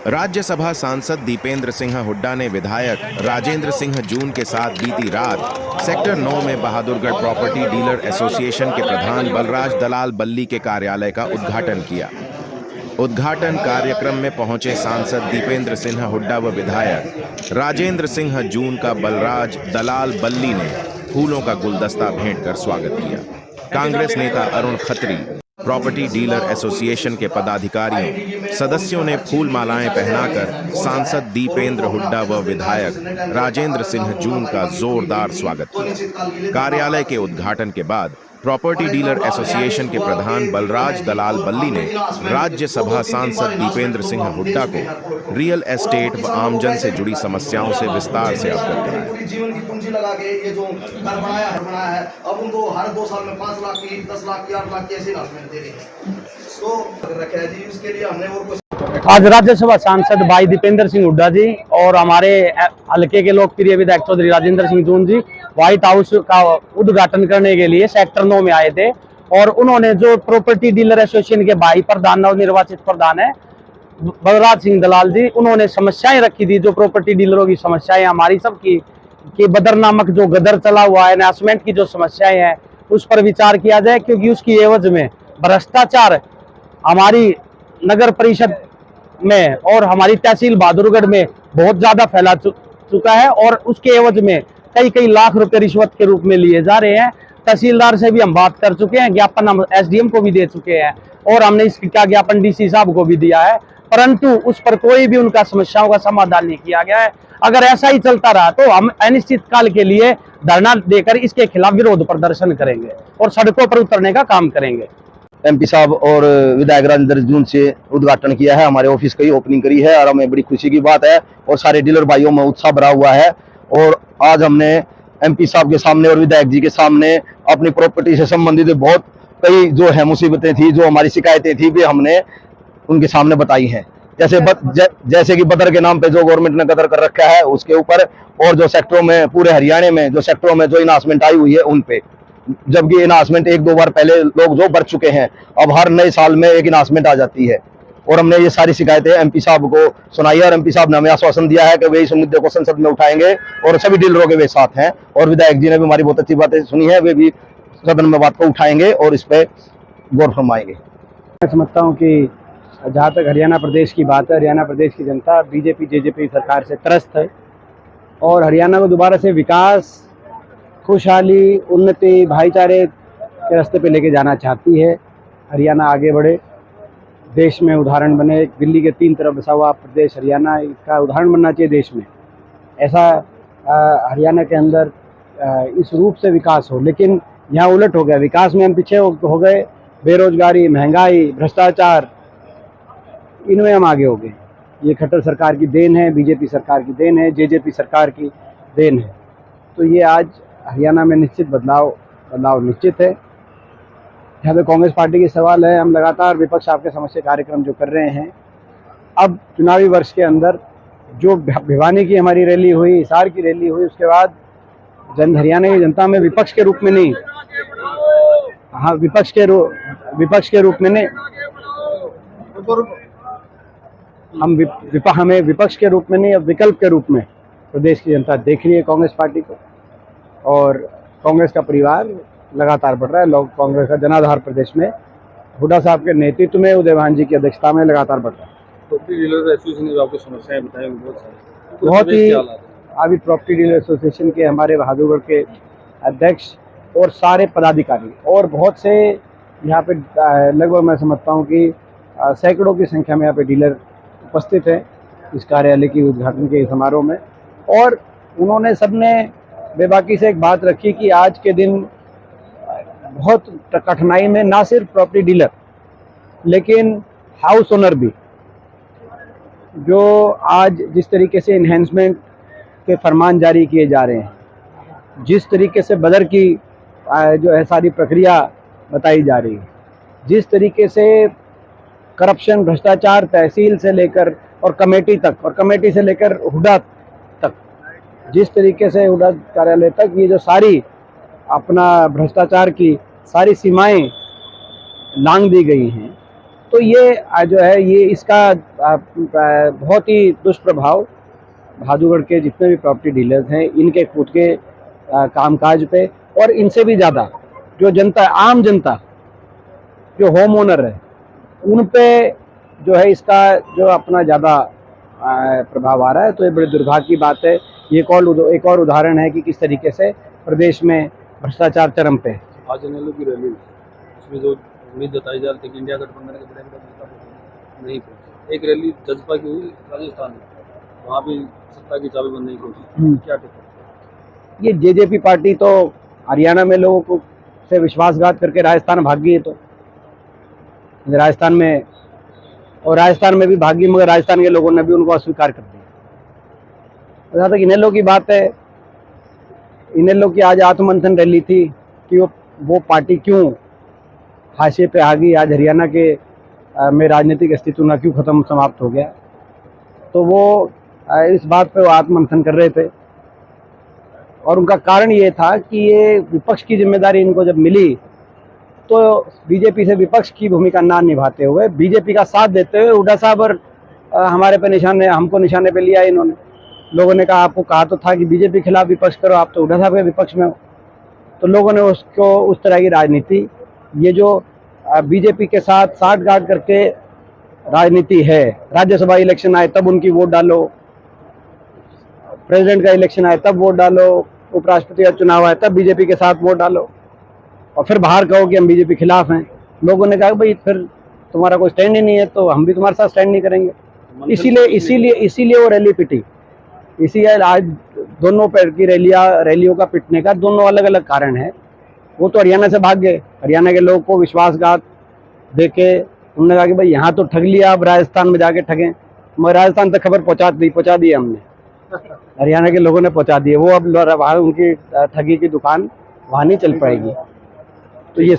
राज्यसभा सांसद दीपेंद्र सिंह हुड्डा ने विधायक राजेंद्र सिंह जून के साथ बीती रात सेक्टर 9 में बहादुरगढ़ प्रॉपर्टी डीलर एसोसिएशन के प्रधान बलराज दलाल बल्ली के कार्यालय का उद्घाटन किया। उद्घाटन कार्यक्रम में पहुंचे सांसद दीपेंद्र सिंह हुड्डा व विधायक राजेंद्र सिंह जून का बलराज दलाल बल्ली ने फूलों का गुलदस्ता भेंट कर स्वागत किया। कांग्रेस नेता Arun Khatri, property dealer association के पदाधिकारियों सदस्यों ने फूल मालाएं पहनाकर सांसद दीपेंद्र हुड्डा व विधायक राजेंद्र सिंह जून का जोरदार स्वागत किया। कार्यालय के उद्घाटन के बाद प्रॉपर्टी डीलर एसोसिएशन के प्रधान बलराज दलाल बल्ली ने राज्यसभा सांसद दीपेंद्र सिंह हुड्डा को रियल एस्टेट व आमजन से जुड़ी समस्याओं से विस्तार से अवगत कराया। जीवन की पूंजी लगा के ये जो घर बनाया है अब उनको हर 2 साल में 5 लाख की 10 लाख की 8 लाख की ऐसी इन्वेस्टमेंट दे रही है। तो रखा है जी, उसके लिए हमने और कुछ आज राज्यसभा सांसद भाई दीपेंद्र सिंह हुड्डा जी और हमारे हल्के के लोकप्रिय विधायक चौधरी राजेंद्र सिंह जून जी व्हाइट हाउस का उद्घाटन करने के लिए सेक्टर 9 में आए थे। और उन्होंने जो प्रॉपर्टी डीलर एसोसिएशन के भाई प्रधान नवनिर्वाचित प्रधान है बलराज सिंह दलाल जी, उन्होंने समस्याएं रखी थी, जो प्रॉपर्टी डीलरों की समस्याएं हमारी सबकी कि बदर नामक जो गदर चला हुआ है, इन्वेस्टमेंट की जो समस्याएं हैं उस पर विचार किया जाए, क्योंकि उसकी एवज में भ्रष्टाचार हमारी नगर परिषद में और हमारी तहसील बहादुरगढ़ में बहुत ज्यादा फैला चुका है और उसके एवज में कई लाख रुपए रिश्वत के रूप में लिए जा रहे हैं। तहसीलदार से भी हम बात कर चुके हैं, ज्ञापन हम एसडीएम को भी दे चुके हैं और हमने इसका ज्ञापन डीसी साहब को भी दिया है, परंतु उस पर कोई भी उनका समस्याओं का समाधान नहीं किया गया है। अगर ऐसा ही चलता रहा तो हम अनिश्चित काल के लिए धरना देकर इसके खिलाफ विरोध प्रदर्शन करेंगे और सड़कों पर उतरने का काम करेंगे। एमपी साहब और विधायक राजेंद्र जून से उद्घाटन किया है, हमारे ऑफिस की ओपनिंग करी है और हमें बड़ी खुशी की बात है और सारे डीलर भाइयों में उत्साह भरा हुआ है। और आज हमने एमपी साहब के सामने और विधायक जी के सामने अपनी प्रॉपर्टी से संबंधित बहुत कई जो है मुसीबतें थी, जो हमारी शिकायतें थी, भी हमने उनके सामने बताई हैं। जैसे कि बदर के नाम पे जो गवर्नमेंट ने गदर कर रखा है उसके ऊपर, और जो सेक्टरों में पूरे हरियाणा में जो सेक्टरों में जो इनासमेंट आई हुई है उन पे, जबकि इनासमेंट 1-2 बार पहले लोग जो भर चुके हैं, अब हर नए साल में एक इनासमेंट आ जाती है। और हमने ये सारी शिकायतें एमपी साहब को सुनाई है और एमपी साहब ने हमें आश्वासन दिया है कि वे इस मुद्दे को संसद में उठाएंगे और सभी डीलरों के वे साथ हैं। और विधायक जी ने भी हमारी बहुत अच्छी बातें सुनी है, वे भी सदन में बात को उठाएंगे और इस पर गौर फरमाएंगे। मैं समझता हूँ कि जहाँ तक हरियाणा प्रदेश की बात है, हरियाणा प्रदेश की जनता बीजेपी जेजेपी सरकार से त्रस्त है और हरियाणा को दोबारा से विकास, खुशहाली, उन्नति, भाईचारे के रास्ते पे लेके जाना चाहती है। हरियाणा आगे बढ़े, देश में उदाहरण बने। दिल्ली के 3 तरफ बसा हुआ प्रदेश हरियाणा, इसका उदाहरण बनना चाहिए देश में। ऐसा हरियाणा के अंदर इस रूप से विकास हो, लेकिन यहाँ उलट हो गया। विकास में हम पीछे हो गए, बेरोजगारी, महंगाई, भ्रष्टाचार, इनमें हम आगे हो गए। ये खट्टर सरकार की देन है, बीजेपी सरकार की देन है, जेजेपी सरकार की देन है। तो ये आज हरियाणा में निश्चित बदलाव निश्चित है। यहाँ पे कांग्रेस पार्टी की सवाल है, हम लगातार विपक्ष आपके समस्या कार्यक्रम जो कर रहे हैं, अब चुनावी वर्ष के अंदर जो भिवानी की हमारी रैली हुई, हिसार की रैली हुई, उसके बाद हरियाणा की जनता में विपक्ष के रूप में नहीं, हाँ विपक्ष के रूप में नहीं, हमें विपक्ष के रूप में नहीं, अब विकल्प के रूप में प्रदेश की जनता देख रही है कांग्रेस पार्टी को। और कांग्रेस का परिवार लगातार बढ़ रहा है। लोग कांग्रेस का जनाधार प्रदेश में हुड्डा साहब के नेतृत्व में, उदयभान जी की अध्यक्षता में लगातार बढ़ रहा है। प्रॉपर्टी डीलर एसोसिएशन ने आपको समस्याएं बताई बहुत ही। अभी प्रॉपर्टी डीलर एसोसिएशन के हमारे बहादुरगढ़ के अध्यक्ष और सारे पदाधिकारी और बहुत से यहाँ पे लगभग मैं समझता हूँ कि सैकड़ों की संख्या में यहाँ पे डीलर उपस्थित हैं इस कार्यालय की उद्घाटन के समारोह में। और उन्होंने सबने बेबाकी से एक बात रखी कि आज के दिन बहुत कठिनाई में ना सिर्फ प्रॉपर्टी डीलर लेकिन हाउस ओनर भी, जो आज जिस तरीके से इन्हेंसमेंट के फरमान जारी किए जा रहे हैं, जिस तरीके से बदर की जो है सारी प्रक्रिया बताई जा रही है, जिस तरीके से करप्शन, भ्रष्टाचार तहसील से लेकर और कमेटी तक, और कमेटी से लेकर हुड्डा तक, जिस तरीके से हुड्डा कार्यालय तक ये जो सारी अपना भ्रष्टाचार की सारी सीमाएं लांघ दी गई हैं, तो ये जो है ये इसका बहुत ही दुष्प्रभाव बहादुरगढ़ के जितने भी प्रॉपर्टी डीलर्स हैं इनके खुद के कामकाज पे और इनसे भी ज़्यादा जो जनता, आम जनता, जो होम ओनर है, उन पे जो है इसका जो अपना ज़्यादा प्रभाव आ रहा है। तो ये बड़े दुर्भाग्य की बात है। ये एक और उदाहरण है कि किस तरीके से प्रदेश में भ्रष्टाचार चरम पे है। आज इनेलो की रैली, उसमें जो उम्मीद जताई जा रही थी कि इंडिया गठबंधन के बड़े नहीं पहुंचे, एक रैली जज्बा की हुई राजस्थान में, वहाँ भी सत्ता की चाबी बनने की कोशिश, क्या टिप्पणी? ये जेजेपी पार्टी तो हरियाणा में लोगों को से विश्वासघात करके राजस्थान भाग गई है। तो राजस्थान में भी भागी, मगर राजस्थान के लोगों ने भी उनको अस्वीकार कर दिया। जहाँ तक इनेलो की बात है, इनेलो की आज आत्ममंथन रैली थी कि वो पार्टी क्यों हाशिए पे आ गई, आज हरियाणा के में राजनीतिक अस्तित्व ना क्यों खत्म समाप्त हो गया। तो वो इस बात पे वो आत्ममंथन कर रहे थे और उनका कारण ये था कि ये विपक्ष की जिम्मेदारी इनको जब मिली तो बीजेपी से विपक्ष की भूमिका ना निभाते हुए बीजेपी का साथ देते हुए हुड्डा साहब और हमको निशाने पे लिया इन्होंने। लोगों ने कहा आपको कहा तो था कि बीजेपी के खिलाफ विपक्ष करो, आप तो हुड्डा साहब के विपक्ष में हो। तो लोगों ने उसको उस तरह की राजनीति, ये जो बीजेपी के साथ साठगांठ करके राजनीति है, राज्यसभा इलेक्शन आए तब उनकी वोट डालो, प्रेसिडेंट का इलेक्शन आए तब वोट डालो, उपराष्ट्रपति का चुनाव आए तब बीजेपी के साथ वोट डालो और फिर बाहर कहो कि हम बीजेपी खिलाफ हैं। लोगों ने कहा भाई फिर तुम्हारा कोई स्टैंड ही नहीं है तो हम भी तुम्हारे साथ स्टैंड नहीं करेंगे। इसीलिए वो रैली पिटी। इसीलिए आज दोनों पैर की रैलियों का पिटने का दोनों अलग अलग कारण है। वो तो हरियाणा से भाग गए, हरियाणा के लोगों को विश्वासघात देके उन्होंने कहा कि भाई यहाँ तो ठग लिया, अब राजस्थान में जाके ठगें। मगर राजस्थान तक खबर पहुँचा दी हमने, हरियाणा के लोगों ने पहुँचा दिए। वो अब उनकी ठगी की दुकान वहाँ नहीं चल पाएगी। तो ये